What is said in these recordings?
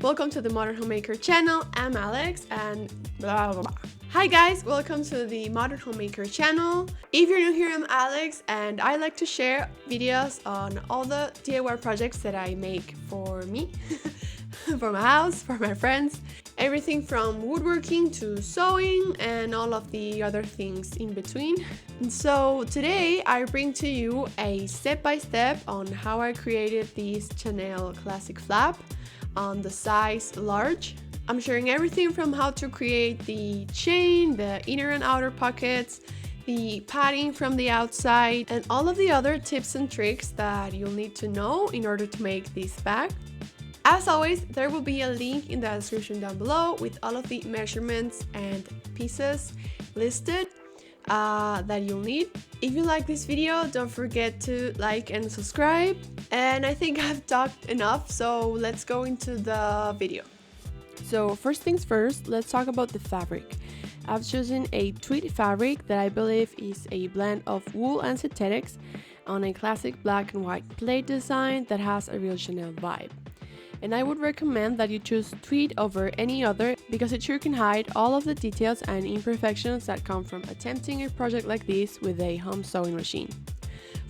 welcome to the Modern Homemaker channel. I'm Alex and blah blah blah. Hi guys, welcome to the Modern Homemaker channel. If you're new here, I'm Alex and I like to share videos on all the DIY projects that I make for me, for my house, for my friends. Everything from woodworking to sewing and all of the other things in between. And so today I bring to you a step-by-step on how I created this Chanel classic flap on the size large. I'm sharing everything from how to create the chain, the inner and outer pockets, the padding from the outside, and all of the other tips and tricks that you'll need to know in order to make this bag. As always, there will be a link in the description down below with all of the measurements and pieces listed that you'll need. If you like this video, don't forget to like and subscribe. And I think I've talked enough, so let's go into the video. So first things first, let's talk about the fabric. I've chosen a tweed fabric that I believe is a blend of wool and synthetics on a classic black and white plaid design that has a real Chanel vibe. And I would recommend that you choose tweed over any other because it sure can hide all of the details and imperfections that come from attempting a project like this with a home sewing machine.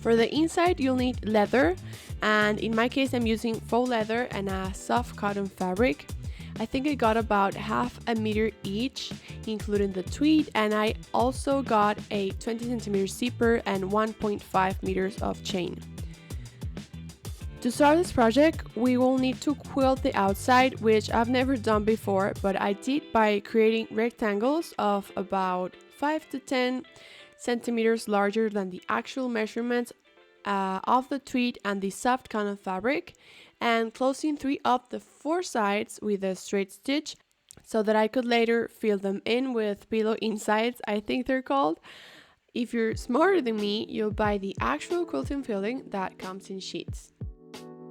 For the inside, you'll need leather, and in my case I'm using faux leather and a soft cotton fabric. I think I got about half a meter each, including the tweed, and I also got a 20 centimeter zipper and 1.5 meters of chain. To start this project, we will need to quilt the outside, which I've never done before, but I did by creating rectangles of about 5 to 10 centimeters larger than the actual measurements of the tweed and the soft cotton fabric, and closing 3 of the 4 sides with a straight stitch so that I could later fill them in with pillow insides, I think they're called. If you're smarter than me, you'll buy the actual quilting filling that comes in sheets.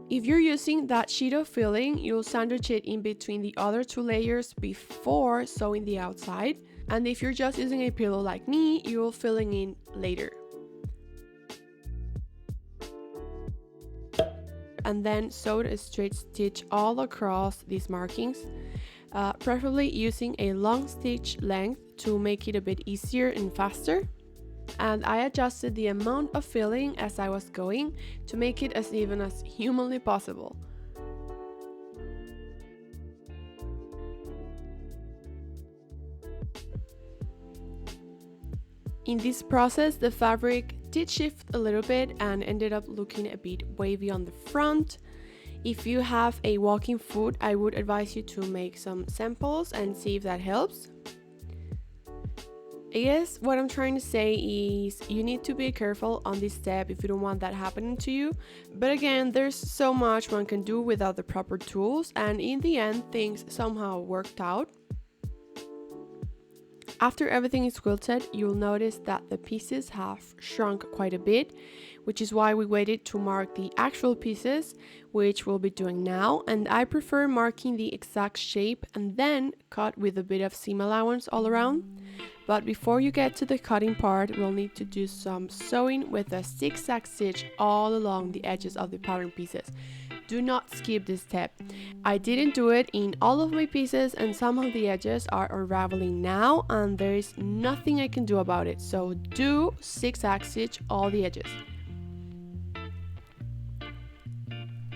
If you're using that sheet of filling, you'll sandwich it in between the other 2 layers before sewing the outside. And if you're just using a pillow like me, you'll fill it in later. And then sew a straight stitch all across these markings, preferably using a long stitch length to make it a bit easier and faster. And I adjusted the amount of filling as I was going to make it as even as humanly possible. In this process, the fabric did shift a little bit and ended up looking a bit wavy on the front. If you have a walking foot, I would advise you to make some samples and see if that helps. I guess what I'm trying to say is you need to be careful on this step if you don't want that happening to you. But again, there's so much one can do without the proper tools, and in the end, things somehow worked out. After everything is quilted, you'll notice that the pieces have shrunk quite a bit, which is why we waited to mark the actual pieces, which we'll be doing now. And I prefer marking the exact shape and then cut with a bit of seam allowance all around. But before you get to the cutting part, we'll need to do some sewing with a zigzag stitch all along the edges of the pattern pieces. Do not skip this step. I didn't do it in all of my pieces and some of the edges are unraveling now and there is nothing I can do about it. So do zigzag stitch all the edges.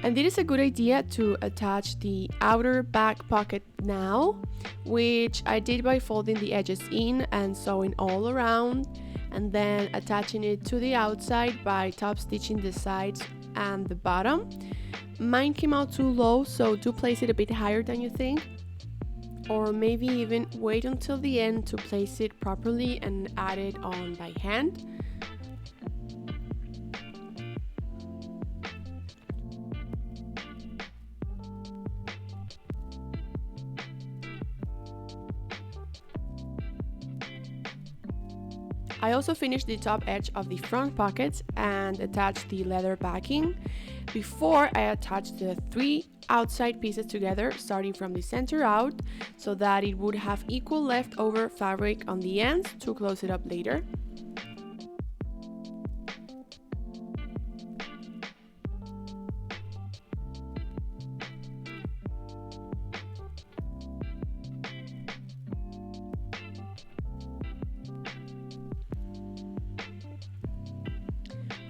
And it is a good idea to attach the outer back pocket now, which I did by folding the edges in and sewing all around, and then attaching it to the outside by top stitching the sides and the bottom. Mine came out too low, so do place it a bit higher than you think, or maybe even wait until the end to place it properly and add it on by hand. I also finished the top edge of the front pockets and attached the leather backing before I attached the 3 outside pieces together, starting from the center out, so that it would have equal leftover fabric on the ends to close it up later.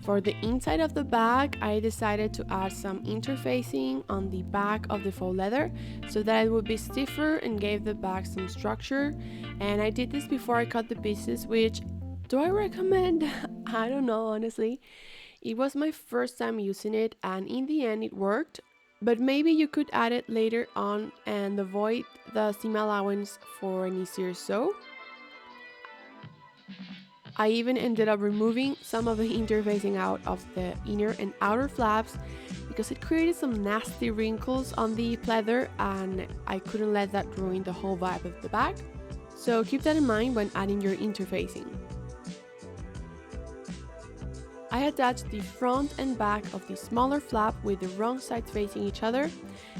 For the inside of the bag, I decided to add some interfacing on the back of the faux leather so that it would be stiffer and gave the bag some structure. And I did this before I cut the pieces, which do I recommend? I don't know, honestly. It was my first time using it and in the end it worked, but maybe you could add it later on and avoid the seam allowance for an easier sew. I even ended up removing some of the interfacing out of the inner and outer flaps because it created some nasty wrinkles on the pleather and I couldn't let that ruin the whole vibe of the bag. So keep that in mind when adding your interfacing. I attached the front and back of the smaller flap with the wrong sides facing each other,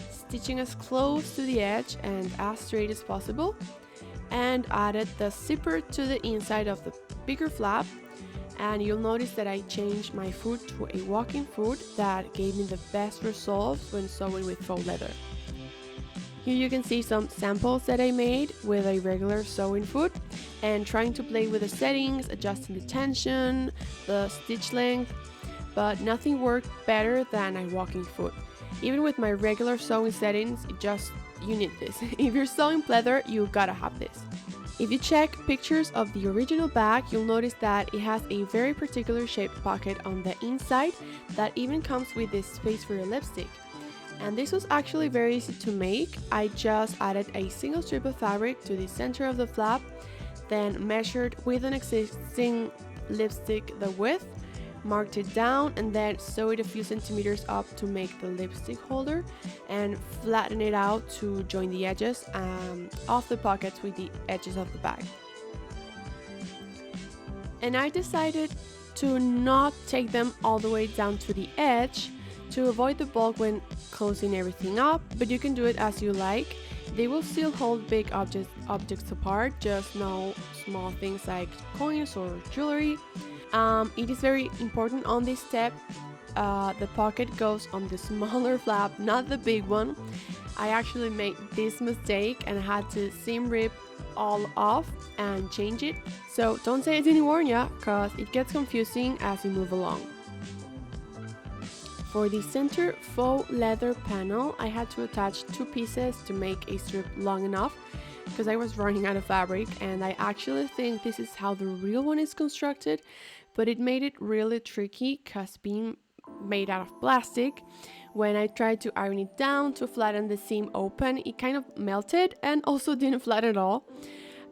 stitching as close to the edge and as straight as possible, and added the zipper to the inside of the bigger flap. And you'll notice that I changed my foot to a walking foot that gave me the best results when sewing with faux leather. Here you can see some samples that I made with a regular sewing foot and trying to play with the settings, adjusting the tension, the stitch length, but nothing worked better than a walking foot. Even with my regular sewing settings, you need this. If you're sewing pleather, you gotta have this. If you check pictures of the original bag, you'll notice that it has a very particular shaped pocket on the inside that even comes with this space for your lipstick. And this was actually very easy to make. I just added a single strip of fabric to the center of the flap, then measured with an existing lipstick the width, marked it down, and then sewed a few centimeters up to make the lipstick holder and flatten it out to join the edges of the pockets with the edges of the bag. And I decided to not take them all the way down to the edge to avoid the bulk when closing everything up, but you can do it as you like. They will still hold big objects apart, just no small things like coins or jewelry. It is very important on this step. The pocket goes on the smaller flap, not the big one. I actually made this mistake and I had to seam rip all off and change it. So don't say I didn't warn ya, cause it gets confusing as you move along. For the center faux leather panel, I had to attach two pieces to make a strip long enough because I was running out of fabric, and I actually think this is how the real one is constructed, but it made it really tricky because being made out of plastic, when I tried to iron it down to flatten the seam open, it kind of melted and also didn't flatten at all.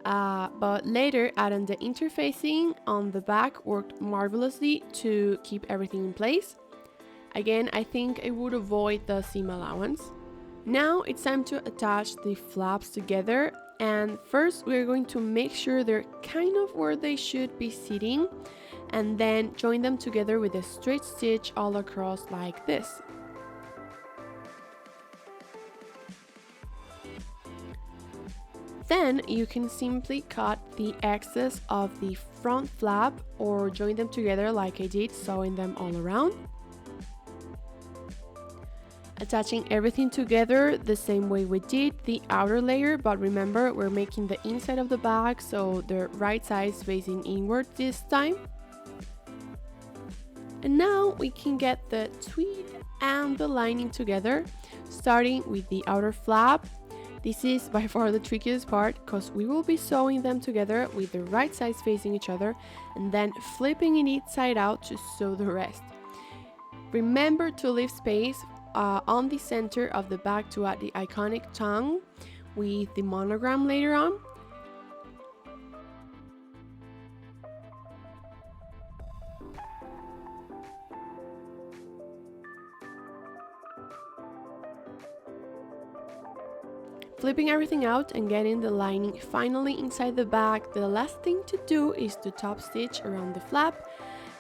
But later adding the interfacing on the back worked marvelously to keep everything in place. Again, I think I would avoid the seam allowance. Now it's time to attach the flaps together, and first we're going to make sure they're kind of where they should be sitting, and then join them together with a straight stitch all across like this. Then you can simply cut the excess of the front flap or join them together like I did, sewing them all around. Attaching everything together the same way we did the outer layer, but remember we're making the inside of the bag, so the right side's facing inward this time. And now we can get the tweed and the lining together, starting with the outer flap. This is by far the trickiest part because we will be sewing them together with the right sides facing each other and then flipping it inside out to sew the rest. Remember to leave space on the center of the bag to add the iconic tongue with the monogram later on. Flipping everything out and getting the lining finally inside the bag, the last thing to do is to top stitch around the flap,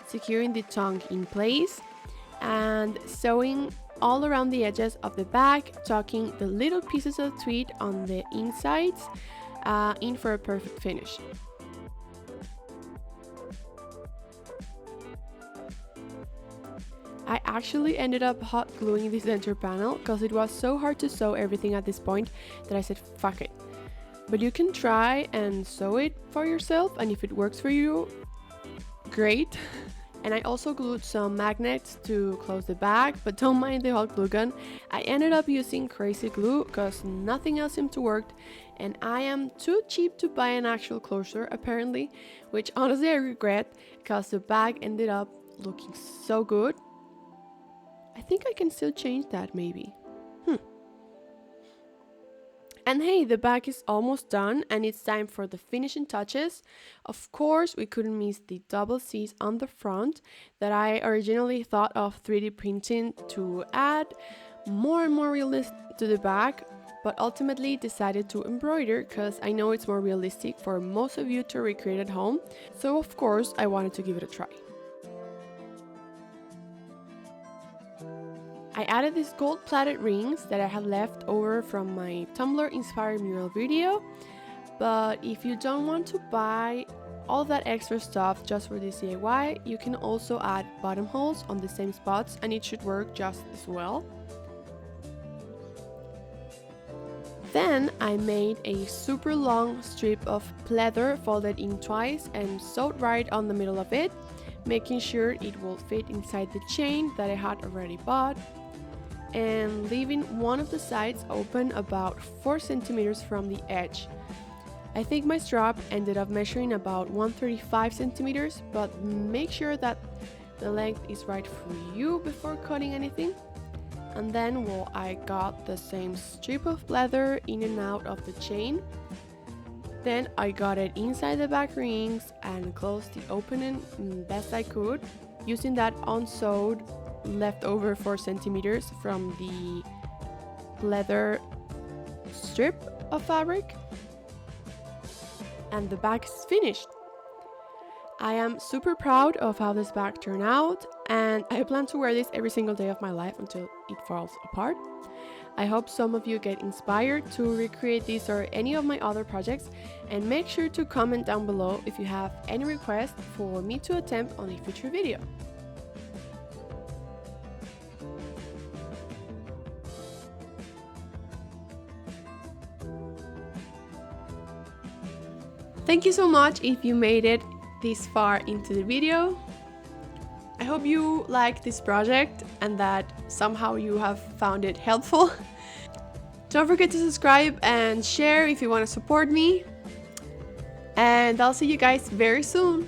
securing the tongue in place and sewing all around the edges of the bag, tucking the little pieces of tweed on the insides in for a perfect finish. I actually ended up hot gluing the center panel because it was so hard to sew everything at this point that I said fuck it. But you can try and sew it for yourself, and if it works for you, great. And I also glued some magnets to close the bag, but don't mind the hot glue gun. I ended up using crazy glue because nothing else seemed to work, and I am too cheap to buy an actual closure apparently, which honestly I regret because the bag ended up looking so good. I think I can still change that maybe. And hey, the bag is almost done and it's time for the finishing touches. Of course, we couldn't miss the double C's on the front that I originally thought of 3D printing to add more and more realism to the bag, but ultimately decided to embroider because I know it's more realistic for most of you to recreate at home. So of course, I wanted to give it a try. I added these gold plated rings that I had left over from my Tumblr inspired mural video, but if you don't want to buy all that extra stuff just for this DIY, you can also add buttonholes on the same spots and it should work just as well. Then I made a super long strip of pleather folded in twice and sewed right on the middle of it, making sure it will fit inside the chain that I had already bought, and leaving one of the sides open about 4 centimeters from the edge. I think my strap ended up measuring about 135 centimeters, but make sure that the length is right for you before cutting anything. And then I got the same strip of leather in and out of the chain. Then I got it inside the back rings and closed the opening best I could, using that unsewed leftover 4 centimeters from the leather strip of fabric. And the bag is finished. I am super proud of how this bag turned out, and I plan to wear this every single day of my life until it falls apart. I hope some of you get inspired to recreate this or any of my other projects, and make sure to comment down below if you have any requests for me to attempt on a future video. Thank you so much if you made it this far into the video. I hope you liked this project and that somehow you have found it helpful. Don't forget to subscribe and share if you want to support me. And I'll see you guys very soon.